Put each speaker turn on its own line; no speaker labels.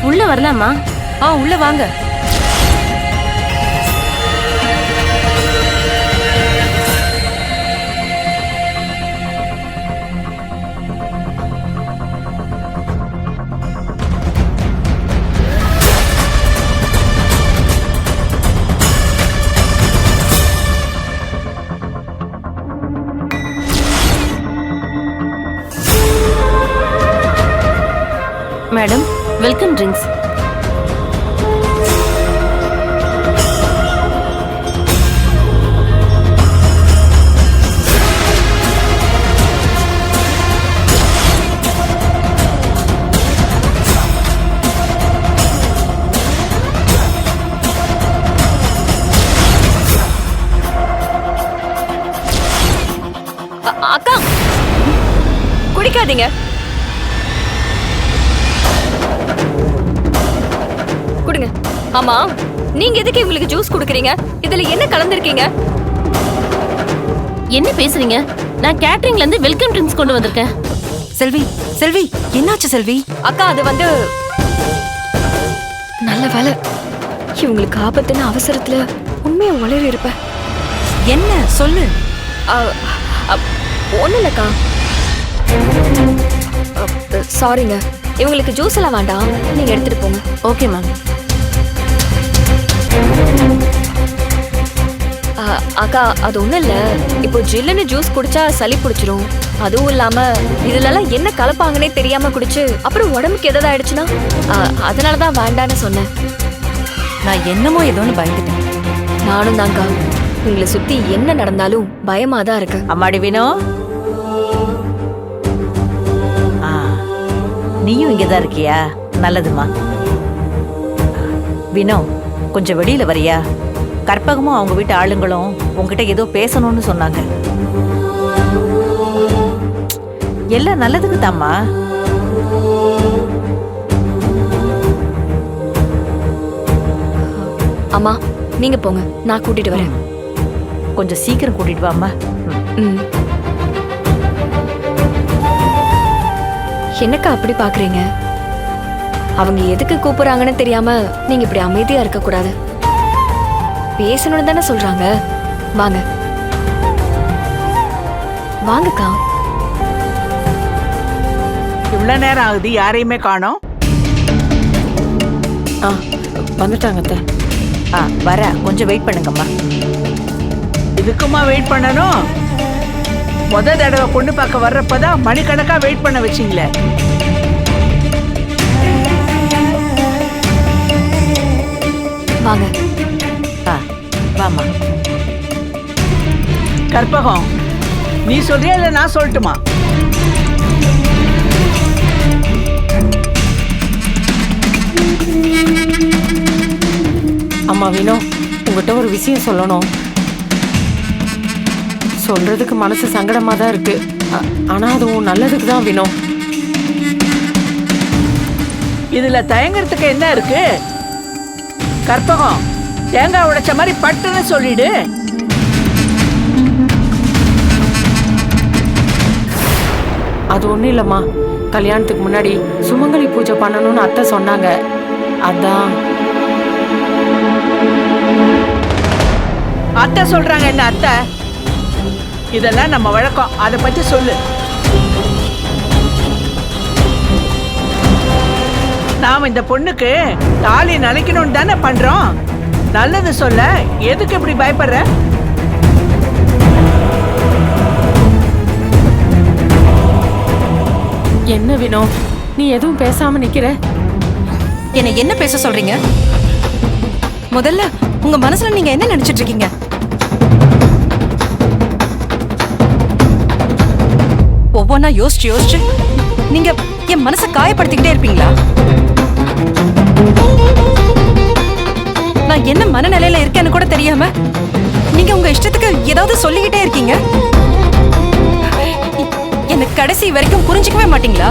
உள்ள வரலாமா?
உள்ள வாங்க.
Madam, welcome drinks.
அக்கா, குடிக்காதீங்க. குடுங்க. ஆமா, நீங்க எதுக்கு இவங்களுக்கு ஜூஸ் குடுக்குறீங்க? இதுல என்ன கலந்திருக்கீங்க?
என்ன பேசுறீங்க? நான் கேட்டரிங்ல இருந்து வெல்கம் ட்ரிங்க்ஸ் கொண்டு வந்திருக்கேன்.
செல்வி, செல்வி, என்னாச்சு செல்வி?
அக்கா, அது வந்து நல்ல வேலை இவங்களுக்கு ஆபத்துன்னு அவசரத்துல உண்மையை உளறி இருப்ப.
என்ன சொல்லு.
ஒண்ணு இல்லக்கா. சாரிங்க, இவங்களுக்கு ஜூஸ் எல்லாம் வேண்டாம், நீங்க எடுத்துட்டு போங்க.
Okay ma'am.
அக்கா, அது ஒண்ணும் இல்ல, இப்போ ஜில்லுன்னு ஜூஸ் குடிச்சா சளி பிடிச்சிரும். அதுவும் இல்லாம இதுலலாம் என்ன கலப்பாங்கன்னே தெரியாம குடிச்சு அப்புறம் உடம்புக்கு எதாவது ஆயிடுச்சுன்னா அதனாலதான் வேண்டான்னு சொன்னேன்.
நான் என்னமோ ஏதோன்னு பயந்துட்டேன்.
நானும் தான்க்கா. உங்களை சுத்தி என்ன நடந்தாலும் பயமா தான் இருக்கு.
அம்மாடி வினோ, நீயும் இங்கதான் இருக்கியா? நல்லதுமா. வினோ, கொஞ்சம் வெளியில வரியா? கற்பகமும் அவங்க வீட்டு ஆளுங்களும் உங்ககிட்ட ஏதோ பேசணும்னு சொன்னாங்க. எல்லாம் நல்லதுக்கு தாம்மா.
அம்மா, நீங்க போங்க, நான் கூட்டிட்டு வரேன்.
கொஞ்சம் சீக்கிரம் கூட்டிட்டு வாம்மா.
என்னக்கா அப்படி பாக்குறீங்க? அவங்க எதுக்கு கூப்பிடுறாங்கன்னு தெரியாம நீங்க இப்படி அமைதியா இருக்க கூடாது. பேசணும்னு தானே சொல்றாங்க. வாங்க வாங்கக்கா.
இவ்வளவு நேரம் ஆகுது, யாரையுமே காணோம்.
வந்துட்டாங்க.
வர கொஞ்சம் வெயிட் பண்ணுங்கம்மா.
இதுக்குமா வெயிட் பண்ணணும்? முத தடவை பொண்ணு பார்க்க வர்றப்பதான் மணிக்கணக்கா வெயிட் பண்ண வச்சிங்களே.
வாங்க.
வாமா.
கற்பகம், நீ சொல்றியா இல்ல நான் சொல்லட்டுமா?
அம்மா வினோ, உங்ககிட்ட ஒரு விஷயம் சொல்லணும். சொல்றதுக்கு மனசு சங்கடமா தான் இருக்கு. ஆனா அதுவும் நல்லதுக்கு தான் வினோ.
இதுல தயங்குறதுக்கு என்ன இருக்கு? கற்பகம், தேங்காய் உடைச்ச மாதிரி பட்டுன்னு சொல்லிடு.
அது ஒண்ணும் இல்லம்மா, கல்யாணத்துக்கு முன்னாடி சுமங்கலி பூஜை பண்ணணும்னு அத்தை சொன்னாங்க. அதான்.
அத்தை சொல்றாங்க என்ன அத்தை? இதெல்லாம் நம்ம வழக்கம், அதை பத்தி சொல்லு. நாம இந்த பொண்ணுக்கு தாலி நினைக்கணும்னு தானே பண்றோம். நல்லது சொல்ல எதுக்கு இப்படி பயப்படுற?
என்ன வினோ, நீ எதுவும் பேசாம நிக்கிற?
என்னை என்ன பேச சொல்றீங்க? முதல்ல உங்க மனசுல நீங்க என்ன நினைச்சிட்டு இருக்கீங்க? ஒவ்வொன்னா யோசிச்சு யோசிச்சு நீங்க என் மனசை காயப்படுத்திக்கிட்டே இருப்பீங்களா? நான் என்ன மனநிலையில இருக்கேன்னு கூட தெரியாம நீங்க உங்க இஷ்டத்துக்கு ஏதாவது சொல்லிக்கிட்டே இருக்கீங்க. என்ன கடைசி வரைக்கும் புரிஞ்சுக்கவே மாட்டீங்களா?